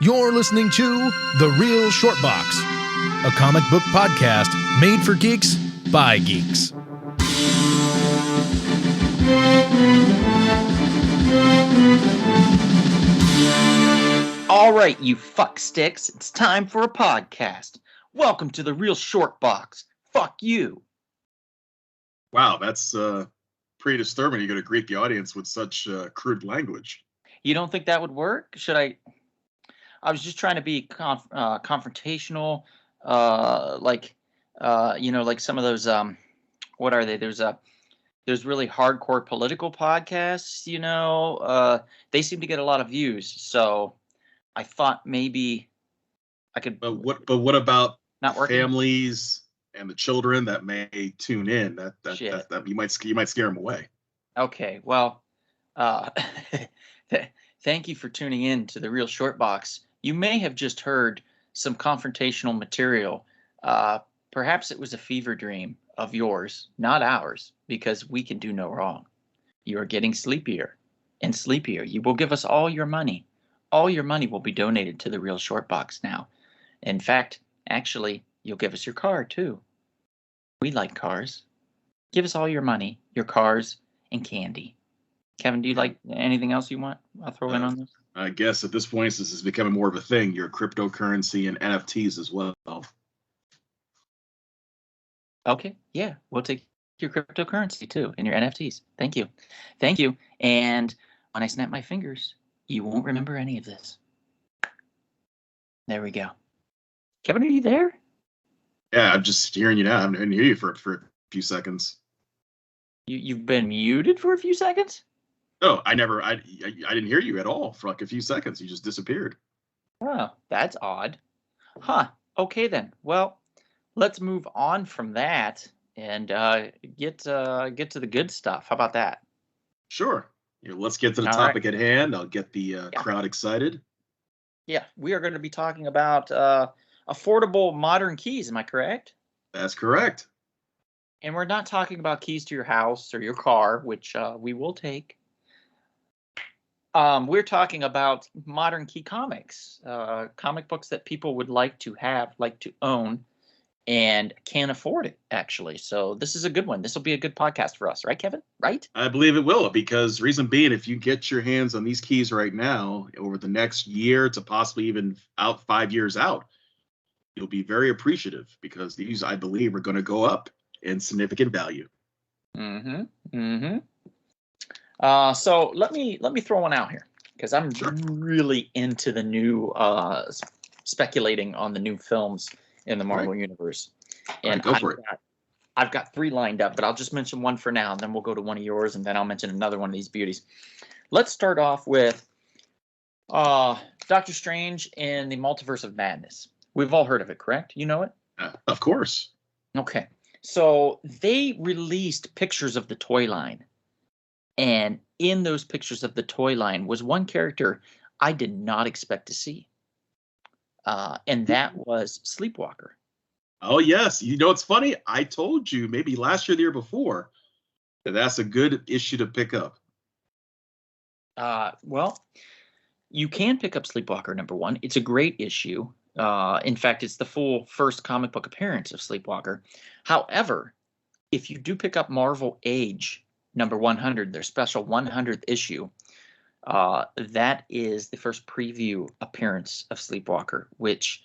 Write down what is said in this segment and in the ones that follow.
You're listening to The Real Short Box, a comic book podcast made for geeks by geeks. All right, you fuck sticks, it's time for a podcast. Welcome to The Real Short Box. Fuck you. Wow, that's pretty disturbing. You're going to greet the audience with such crude language. You don't think that would work? Should I? I was just trying to be confrontational, like some of those. What are they? There's really hardcore political podcasts. They seem to get a lot of views. So I thought maybe I could. But what about not working? Families and the children that may tune in? That you might scare them away. Okay, well, thank you for tuning in to The Real Short Box. You may have just heard some confrontational material. Perhaps it was a fever dream of yours, not ours, because we can do no wrong. You are getting sleepier and sleepier. You will give us all your money. All your money will be donated to The Real Short Box now. In fact, actually, you'll give us your car, too. We like cars. Give us all your money, your cars, and candy. Kevin, do you like anything else you want? I'll throw in on this. I guess at this point, this is becoming more of a thing. Your cryptocurrency and NFTs as well. Okay, yeah, we'll take your cryptocurrency too and your NFTs. Thank you. And when I snap my fingers, you won't remember any of this. There we go. Kevin, are you there? Yeah, I'm just hearing you now. I didn't hear you for a few seconds. You've been muted for a few seconds? No, I didn't hear you at all for like a few seconds. You just disappeared. Oh, that's odd. Huh. Okay then. Well, let's move on from that and get to the good stuff. How about that? Sure. Let's get to the topic at hand. I'll get the crowd excited. Yeah, we are going to be talking about affordable modern keys. Am I correct? That's correct. And we're not talking about keys to your house or your car, which we will take. We're talking about modern key comics, comic books that people would like to have, like to own, and can't afford it, actually. So this is a good one. This will be a good podcast for us, right, Kevin? Right? I believe it will, because reason being, if you get your hands on these keys right now, over the next year to possibly even 5 years out, you'll be very appreciative, because these, I believe, are going to go up in significant value. So let me throw one out here, because I'm really into the new speculating on the new films in the Marvel universe. And go for it. I've got 3 lined up, but I'll just mention one for now, and then we'll go to one of yours, and then I'll mention another one of these beauties. Let's start off with Doctor Strange in the Multiverse of Madness. We've all heard of it, correct? You know it? Of course. Okay. So they released pictures of the toy line. And in those pictures of the toy line was one character I did not expect to see. And that was Sleepwalker. Oh, yes. It's funny. I told you maybe last year, the year before, that's a good issue to pick up. Well, you can pick up Sleepwalker, number 1. It's a great issue. In fact, it's the full first comic book appearance of Sleepwalker. However, if you do pick up Marvel Age number 100, their special 100th issue, that is the first preview appearance of Sleepwalker, which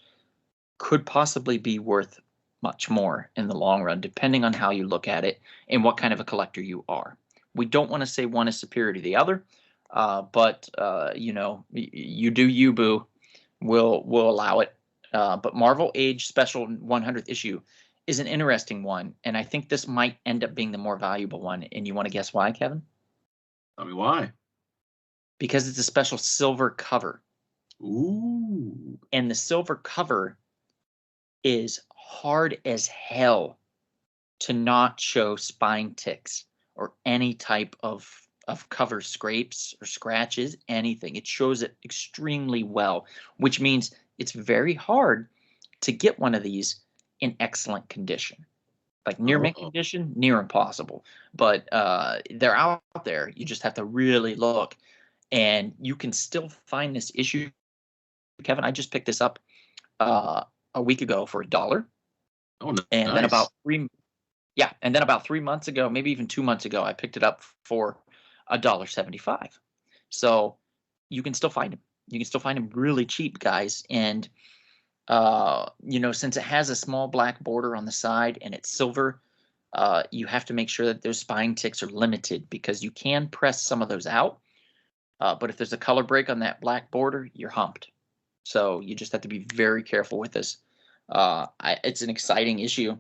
could possibly be worth much more in the long run, depending on how you look at it and what kind of a collector you are. We don't want to say one is superior to the other, but you do you, boo. We'll allow it. But Marvel Age special 100th issue is an interesting one, and I think this might end up being the more valuable one. And you want to guess why, Kevin? Tell me why. Because it's a special silver cover. Ooh. And the silver cover is hard as hell to not show spine ticks or any type of cover scrapes or scratches, anything. It shows it extremely well, which means it's very hard to get one of these in excellent condition. Like near mint condition, near impossible. But they're out there. You just have to really look. And you can still find this issue Kevin, I just picked this up a week ago for $1. Oh, And then nice. about 3 months ago, maybe even 2 months ago, I picked it up for $1.75. So you can still find him. You can still find him really cheap, guys. And since it has a small black border on the side and it's silver, you have to make sure that those spine ticks are limited, because you can press some of those out. But if there's a color break on that black border, you're humped. So you just have to be very careful with this. It's an exciting issue.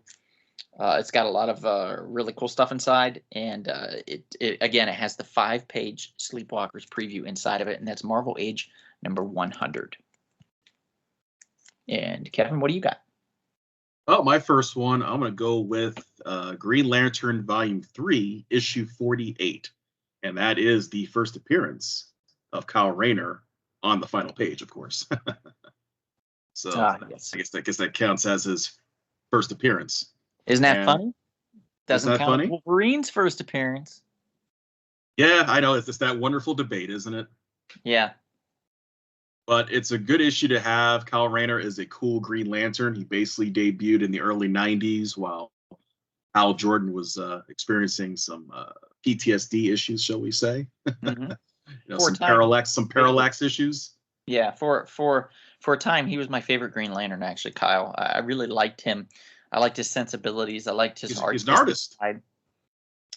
It's got a lot of really cool stuff inside, and it has the 5-page Sleepwalkers preview inside of it, and that's Marvel Age number 100. And Kevin, what do you got? Oh, my first one, I'm going to go with Green Lantern Volume 3, Issue 48. And that is the first appearance of Kyle Rayner on the final page, of course. So Yes. I guess that counts as his first appearance. Isn't that funny? Isn't that funny? Wolverine's first appearance. Yeah, I know. It's just that wonderful debate, isn't it? Yeah. But it's a good issue to have. Kyle Rayner is a cool Green Lantern. He basically debuted in the early 90s while Hal Jordan was experiencing some PTSD issues, shall we say. Mm-hmm. Some parallax issues. Yeah, for a time, he was my favorite Green Lantern, actually, Kyle. I really liked him. I liked his sensibilities. I liked his art. He's an artist. Side.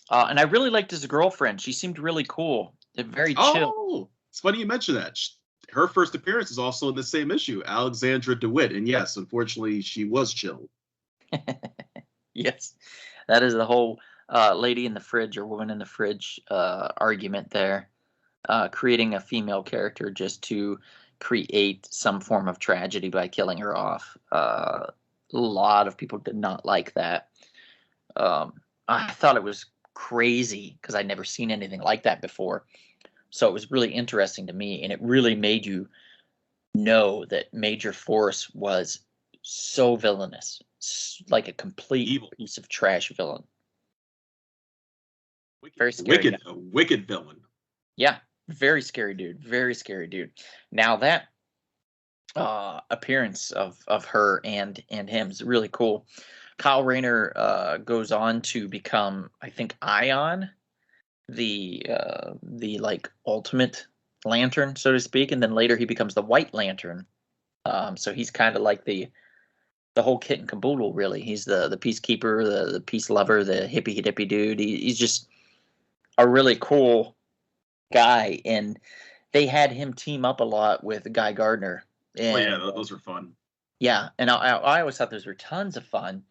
And I really liked his girlfriend. She seemed really cool. Very chill. Oh, it's funny you mention that. Her first appearance is also in the same issue, Alexandra DeWitt. And yes, unfortunately, she was chill. Yes, that is the whole lady in the fridge or woman in the fridge argument there. Creating a female character just to create some form of tragedy by killing her off. A lot of people did not like that. I thought it was crazy because I'd never seen anything like that before. So it was really interesting to me, and it really made you know that Major Force was so villainous, like a complete Evil piece of trash villain. Very scary. Wicked villain. Yeah, very scary dude. Very scary dude. Now that appearance of her and him is really cool. Kyle Rayner goes on to become, I think, Ion, the like ultimate lantern, so to speak, and then later he becomes the White Lantern. So he's kind of like the whole kit and caboodle, really. He's the peacekeeper, the peace lover, the hippie dippy dude. He's just a really cool guy, and they had him team up a lot with Guy Gardner. And, those were fun. Yeah, and I always thought those were tons of fun,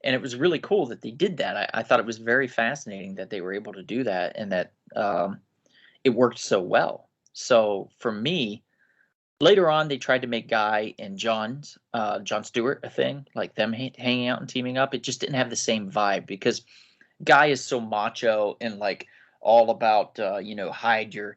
and it was really cool that they did that. I thought it was very fascinating that they were able to do that, and that it worked so well. So for me, later on, they tried to make Guy and John Stewart a thing, like them hanging out and teaming up. It just didn't have the same vibe, because Guy is so macho and like all about hide your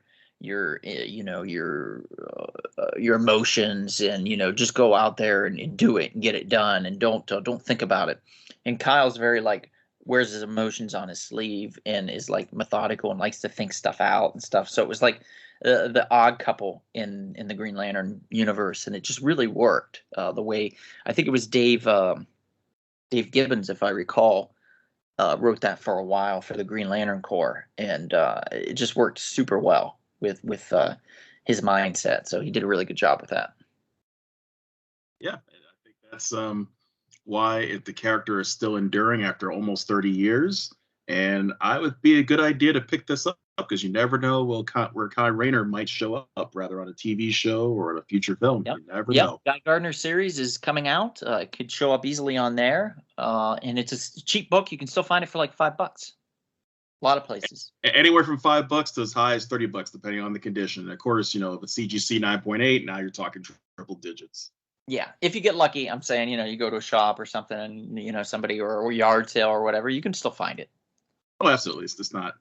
emotions, and just go out there and do it and get it done, and don't think about it. And Kyle's very like wears his emotions on his sleeve and is like methodical and likes to think stuff out and stuff. So it was like the odd couple in the Green Lantern universe, and it just really worked. The way I think it was Dave Gibbons, if I recall, wrote that for a while for the Green Lantern Corps, and it just worked super well with his mindset. So he did a really good job with that. Yeah, I think that's why the character is still enduring after almost 30 years. And I would be a good idea to pick this up, because you never know where Kyle Rayner might show up, rather on a TV show or in a future film. Yep. You never know. Guy Gardner series is coming out. It could show up easily on there. And it's a cheap book. You can still find it for like $5. A lot of places. Anywhere from $5 to as high as $30, depending on the condition. And of course, if it's CGC 9.8, now you're talking triple digits. Yeah, if you get lucky, I'm saying, you go to a shop or something, and somebody or a yard sale or whatever, you can still find it. Oh, absolutely. It's not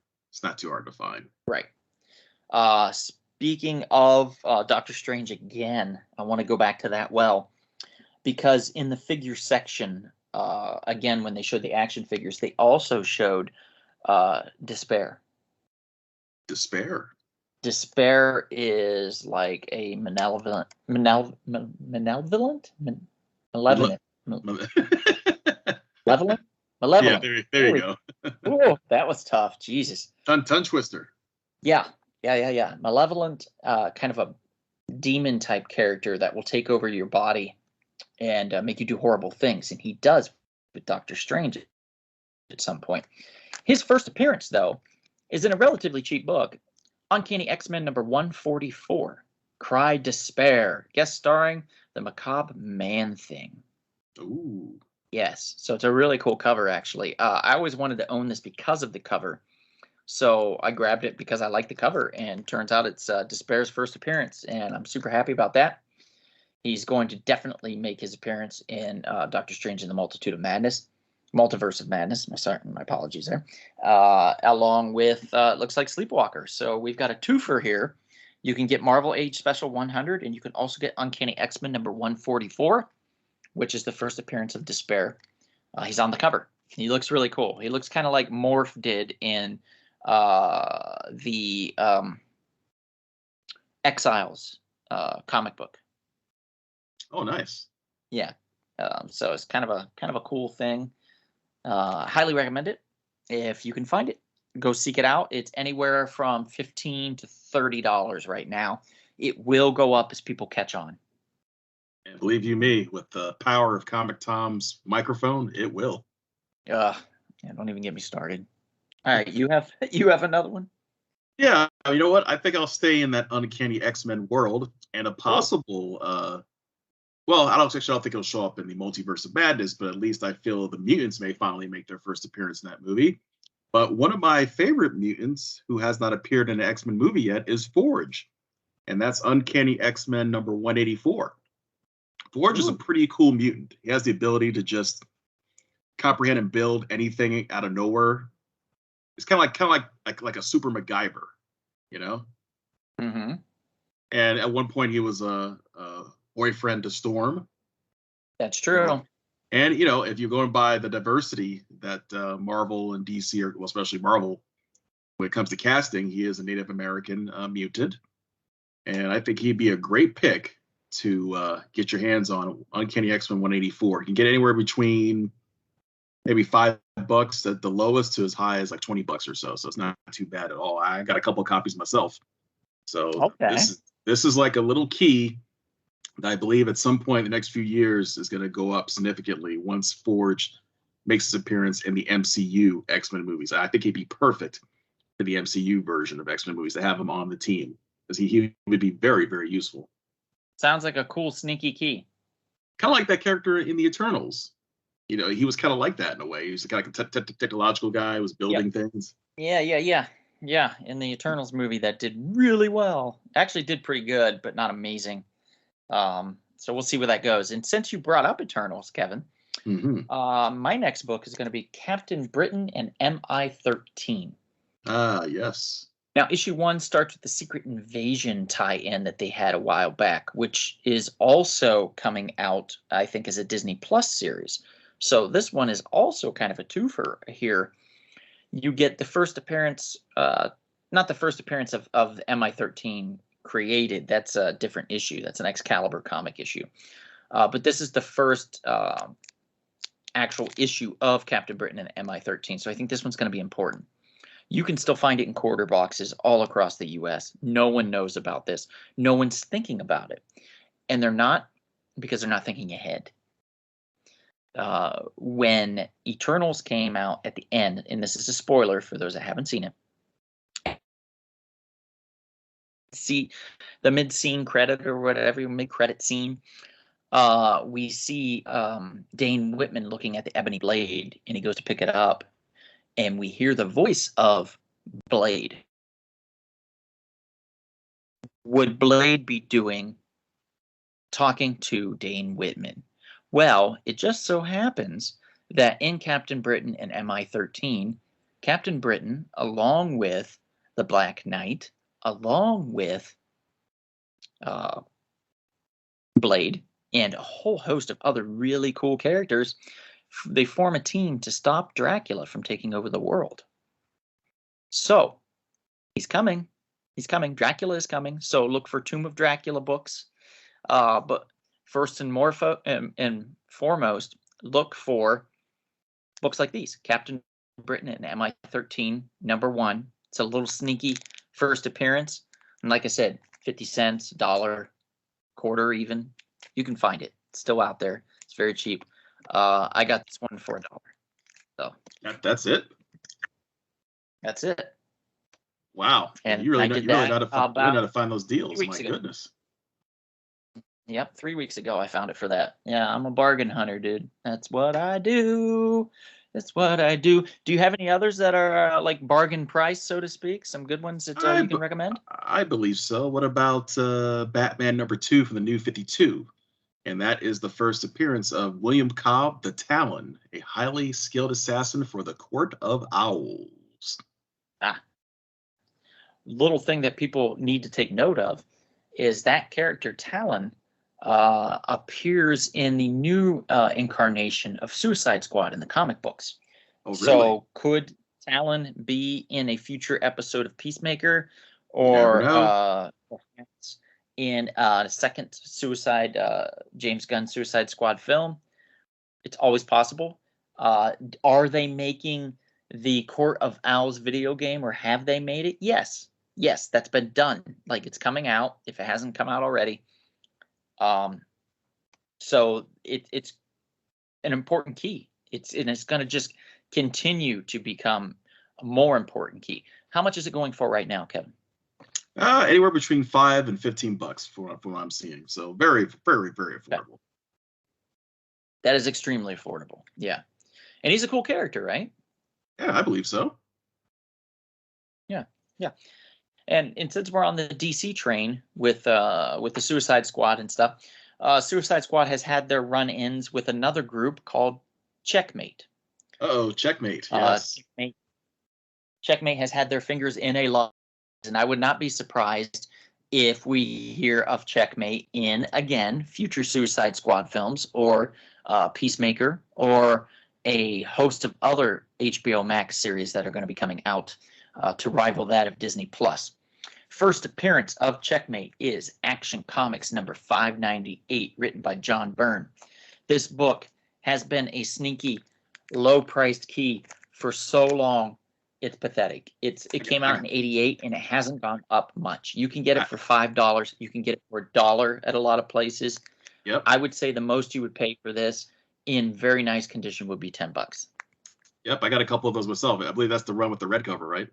too hard to find. Right. Speaking of Doctor Strange again, I want to go back to that because in the figure section, again, when they showed the action figures, they also showed Despair. Despair? Despair is like a malevolent, Male- malevolent, Yeah, malevolent. there you go. Oh, that was tough. Jesus. Tongue twister. Yeah, yeah. Malevolent, kind of a demon type character that will take over your body and make you do horrible things, and he does with Doctor Strange at some point. His first appearance, though, is in a relatively cheap book, Uncanny X-Men number 144, Cry Despair, guest starring the Macabre Man-Thing. Ooh. Yes, so it's a really cool cover, actually. I always wanted to own this because of the cover, so I grabbed it because I like the cover, and turns out it's Despair's first appearance, and I'm super happy about that. He's going to definitely make his appearance in Doctor Strange in the Multiverse of Madness. My apologies there. Along with, looks like Sleepwalker. So we've got a twofer here. You can get Marvel Age Special 100, and you can also get Uncanny X-Men number 144, which is the first appearance of Despair. He's on the cover. He looks really cool. He looks kind of like Morph did in the Exiles comic book. Oh, nice. Yeah. So it's kind of a cool thing. Highly recommend it if you can find it. Go seek it out. It's anywhere from $15 to $30 right now. It will go up as people catch on. And believe you me, with the power of Comic Tom's microphone, it will. Yeah, don't even get me started. All right, you have another one? Yeah, you know what? I think I'll stay in that Uncanny X-Men world, and a possible well, I don't think it'll show up in the Multiverse of Madness, but at least I feel the mutants may finally make their first appearance in that movie. But one of my favorite mutants who has not appeared in an X-Men movie yet is Forge, and that's Uncanny X-Men number 184. Forge is a pretty cool mutant. He has the ability to just comprehend and build anything out of nowhere. It's kind of like a super MacGyver, you know. Mm-hmm. And at one point, he was a boyfriend to Storm. That's true. And you know, if you're going by the diversity that Marvel and DC, well, especially Marvel, when it comes to casting, he is a Native American mutant, and I think he'd be a great pick to get your hands on Uncanny X-Men 184. You can get anywhere between maybe $5 at the lowest to as high as like $20 or so. So it's not too bad at all. I got a couple of copies myself. So okay. This is like a little key that I believe at some point in the next few years is going to go up significantly once Forge makes his appearance in the MCU X-Men movies. I think he'd be perfect for the MCU version of X-Men movies to have him on the team, because he would be very, very useful. Sounds like a cool sneaky key. Kind of like that character in the Eternals. You know, he was kind of like that in a way. He was kind of like a technological guy who was building things. Yeah. In the Eternals movie, that did really well. Actually did pretty good, but not amazing. So we'll see where that goes. And since you brought up Eternals, Kevin, my next book is going to be Captain Britain and MI-13. Ah, yes. Now, issue 1 starts with the Secret Invasion tie-in that they had a while back, which is also coming out, I think, as a Disney Plus series. So this one is also kind of a twofer here. You get the first appearance, not the first appearance of MI-13 created. That's a different issue. That's an Excalibur comic issue. But this is the first actual issue of Captain Britain and MI-13. So I think this one's going to be important. You can still find it in quarter boxes all across the U.S. No one knows about this. No one's thinking about it. And they're not, because they're not thinking ahead. When Eternals came out at the end, and this is a spoiler for those that haven't seen it, see the mid-scene credit or whatever, mid-credit scene, we see Dane Whitman looking at the ebony blade, and he goes to pick it up, and we hear the voice of Blade. Would Blade be doing talking to Dane Whitman? Well, it just so happens that in Captain Britain and MI-13, Captain Britain, along with the Black Knight, along with Blade, and a whole host of other really cool characters, they form a team to stop Dracula from taking over the world. So, he's coming. He's coming. Dracula is coming. So look for Tomb of Dracula books. But first and more and foremost, look for books like these: Captain Britain and MI13 #1. It's a little sneaky first appearance, and like I said, 50 cents, $1, quarter even. You can find it. It's still out there. It's very cheap. I got this one for $1. So That's it. that's it. Wow. And You really I know, did you really that know how to find those deals. 3 My weeks ago. goodness. Yep, 3 weeks ago I found it for that. Yeah, I'm a bargain hunter, dude. That's what I do. That's what I do. Do you have any others that are like bargain price, so to speak? Some good ones that you can recommend? I believe so. What about Batman #2 from the New 52? And that is the first appearance of William Cobb the Talon, a highly skilled assassin for the Court of Owls. Little thing that people need to take note of is that character Talon appears in the new incarnation of Suicide Squad in the comic books. Oh, really? So could Talon be in a future episode of Peacemaker, Never or know. perhaps in a second James Gunn Suicide Squad film? It's always possible. Are they making the Court of Owls video game, or have they made it? Yes, that's been done. Like, it's coming out if it hasn't come out already. So it's an important key. It's going to just continue to become a more important key. How much is it going for right now, Kevin? Anywhere between $5 and $15 for what I'm seeing. So very, very, very affordable. That is extremely affordable. Yeah. And he's a cool character, right? Yeah, I believe so. Yeah. And since we're on the DC train with the Suicide Squad and stuff, Suicide Squad has had their run-ins with another group called Checkmate. Oh, Checkmate. Yes. Checkmate has had their fingers in a lot, and I would not be surprised if we hear of Checkmate in, again, future Suicide Squad films, or Peacemaker, or a host of other HBO Max series that are going to be coming out to rival that of Disney Plus. First appearance of Checkmate is Action Comics number 598, written by John Byrne. This book has been a sneaky, low-priced key for so long. It's pathetic. It came out in '88, and it hasn't gone up much. You can get it for $5. You can get it for $1 at a lot of places. Yep. I would say the most you would pay for this in very nice condition would be $10. Yep, I got a couple of those myself. I believe that's the run with the red cover, right?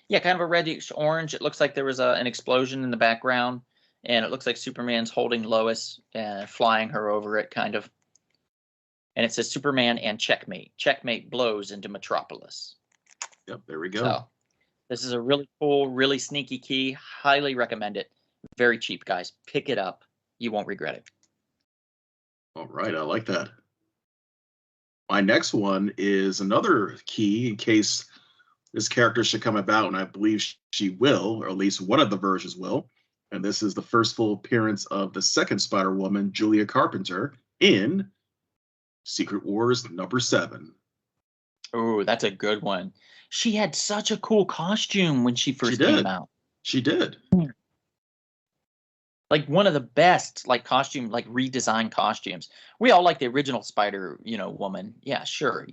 Yeah, kind of a reddish orange. It looks like there was an explosion in the background, and it looks like Superman's holding Lois and flying her over it, kind of. And it says Superman and Checkmate. Checkmate blows into Metropolis. Yep, there we go. So this is a really cool, really sneaky key. Highly recommend it. Very cheap, guys. Pick it up. You won't regret it. All right, I like that. My next one is another key in case this character should come about, and I believe she will, or at least one of the versions will. And this is the first full appearance of the second Spider-Woman, Julia Carpenter, in Secret Wars #7. Oh, that's a good one. She had such a cool costume when she first came out. She did. Like one of the best, like costume, like redesigned costumes. We all like the original Spider, woman. Yeah, sure.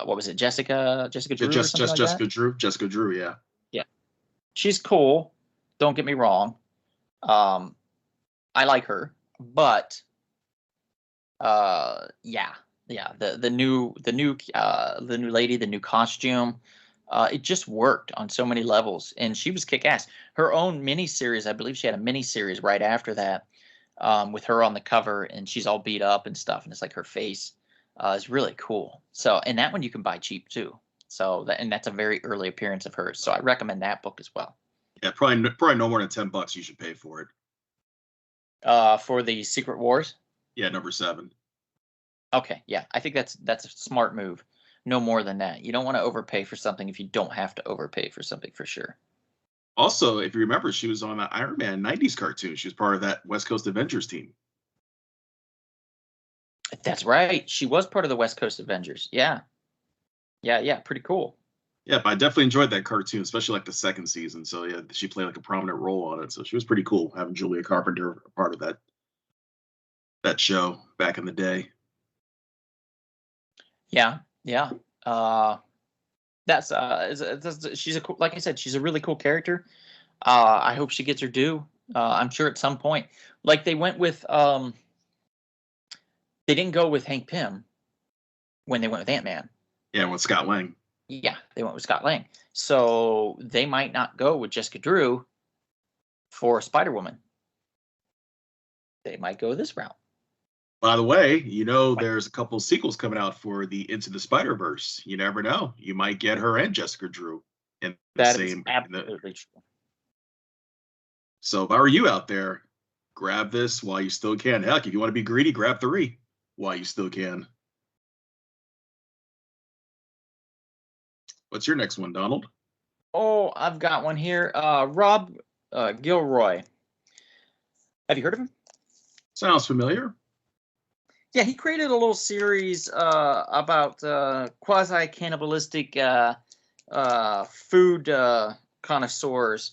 What was it? Jessica Drew? Jessica Drew. Yeah. Yeah. She's cool. Don't get me wrong. I like her, but yeah. The new lady, the new costume, it just worked on so many levels, and she was kick-ass. Her own miniseries, I believe she had a miniseries right after that, with her on the cover, and she's all beat up and stuff, and it's like her face is really cool. So, and that one you can buy cheap too. So that's a very early appearance of hers. So I recommend that book as well. Yeah, probably no more than $10 you should pay for it. For the Secret Wars? Yeah, #7. Okay, yeah, I think that's a smart move. No more than that. You don't want to overpay for something if you don't have to overpay for something, for sure. Also, if you remember, she was on the Iron Man '90s cartoon. She was part of that West Coast Avengers team. That's right. She was part of the West Coast Avengers. Yeah. Pretty cool. Yeah, but I definitely enjoyed that cartoon, especially like the second season. So yeah, she played like a prominent role on it. So she was pretty cool having Julia Carpenter a part of that show back in the day. Yeah, yeah. Uh, she's a cool, like I said, she's a really cool character. I hope she gets her due. I'm sure at some point, like they went with, they didn't go with Hank Pym when they went with Ant-Man. Yeah, with Scott Lang. Yeah, they went with Scott Lang. So they might not go with Jessica Drew for Spider-Woman. They might go this route. By the way, there's a couple sequels coming out for the Into the Spider-Verse. You never know. You might get her and Jessica Drew in the That is same. absolutely true. So if I were you out there, grab this while you still can. Heck, if you want to be greedy, grab 3 while you still can. What's your next one, Donald? Oh, I've got one here. Rob Gilroy. Have you heard of him? Sounds familiar. Yeah, he created a little series about quasi-cannibalistic food connoisseurs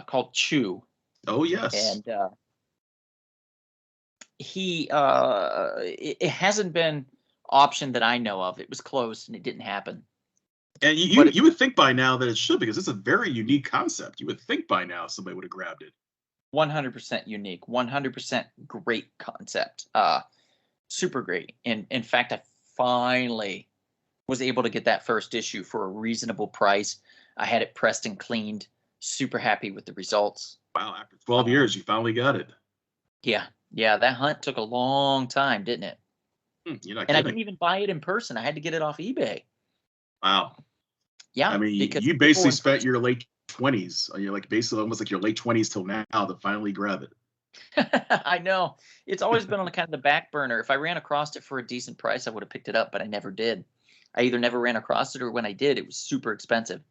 called Chew. Oh, yes. And it hasn't been optioned that I know of. It was closed and it didn't happen. And you would think by now that it should, because it's a very unique concept. You would think by now somebody would have grabbed it. 100% unique, 100% great concept. Super great. And in fact, I finally was able to get that first issue for a reasonable price. I had it pressed and cleaned. Super happy with the results. Wow, after 12 years, you finally got it. Yeah, that hunt took a long time, didn't it? You're not and kidding. I didn't even buy it in person. I had to get it off eBay. Wow. Yeah. I mean, you basically spent your late 20s. You're like basically almost like your late 20s till now to finally grab it. I know. It's always been on the kind of the back burner. If I ran across it for a decent price, I would have picked it up, but I never did. I either never ran across it, or when I did, it was super expensive.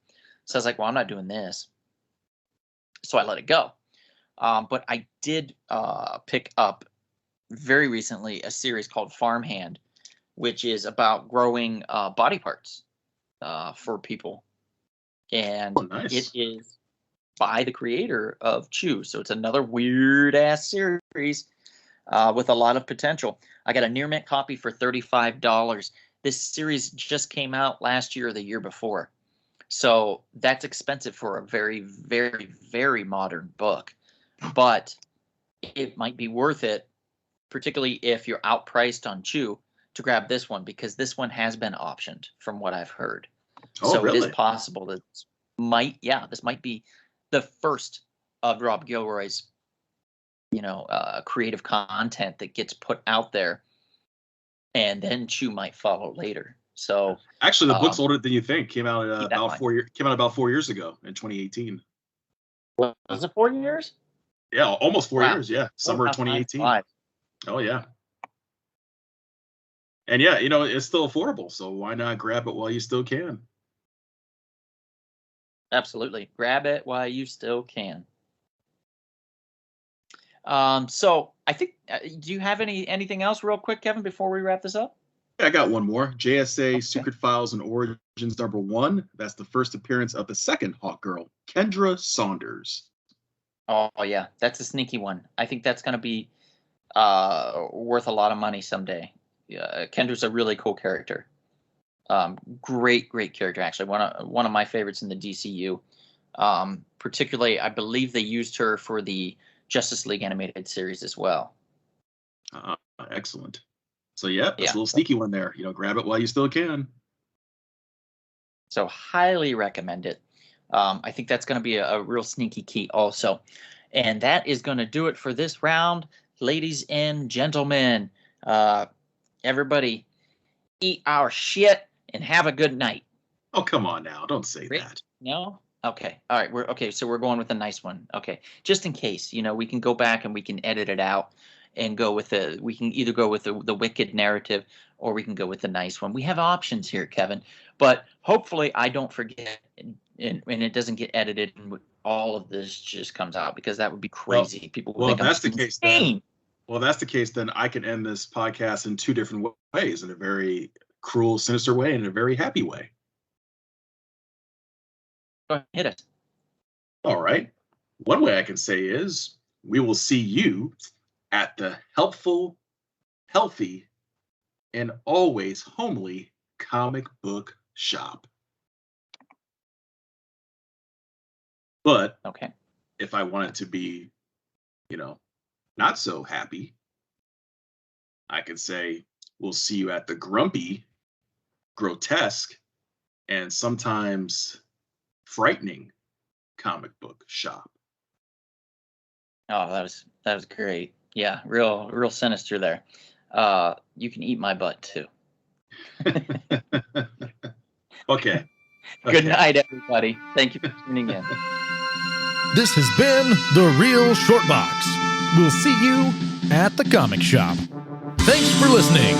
So I was like, well, I'm not doing this. So I let it go. But I did pick up very recently a series called Farmhand, which is about growing body parts for people. And nice. It is by the creator of Chew. So it's another weird ass series with a lot of potential. I got a near mint copy for $35. This series just came out last year or the year before. So that's expensive for a very, very, very modern book. But it might be worth it, particularly if you're outpriced on Chew, to grab this one, because this one has been optioned from what I've heard. Oh, so really? It is possible that this might be the first of Rob Gilroy's, creative content that gets put out there, and then Chew might follow later. So actually, the book's older than you think. Came out about 4 years. Came out about 4 years ago in 2018. Was it 4 years? Yeah, almost 4 years. Yeah, summer of 2018. Oh yeah. And yeah, it's still affordable, so why not grab it while you still can? Absolutely. Grab it while you still can. So I think, do you have anything else real quick, Kevin, before we wrap this up? Yeah, I got one more. JSA Secret Files and Origins #1. That's the first appearance of the second Hawk Girl, Kendra Saunders. Oh yeah, that's a sneaky one. I think that's going to be worth a lot of money someday. Kendra's a really cool character. Great character, actually. One of my favorites in the DCU. Particularly, I believe they used her for the Justice League animated series as well. Excellent. So that's a little sneaky one there. Grab it while you still can. So highly recommend it. I think that's going to be a real sneaky key also. And that is going to do it for this round, ladies and gentlemen. Everybody, eat our shit and have a good night. Oh, come on now. Don't say that. No? Okay. All right. So we're going with a nice one. Okay. Just in case, we can go back and we can edit it out and we can either go with the wicked narrative, or we can go with the nice one. We have options here, Kevin, but hopefully I don't forget and it doesn't get edited and all of this just comes out, because that would be crazy. People will think that's the case then. Well, that's the case, then I can end this podcast in 2 different ways, in a very cruel, sinister way and in a very happy way. Go ahead, hit us. All right. One way I can say is we will see you at the helpful, healthy, and always homely comic book shop. But Okay. if I want it to be, not so happy, I could say we'll see you at the grumpy, grotesque, and sometimes frightening comic book shop. Oh, that was great. Yeah, real sinister there. You can eat my butt too. Okay. Good night, everybody. Thank you for tuning in. This has been The Real Short Box. We'll see you at the comic shop. Thanks for listening.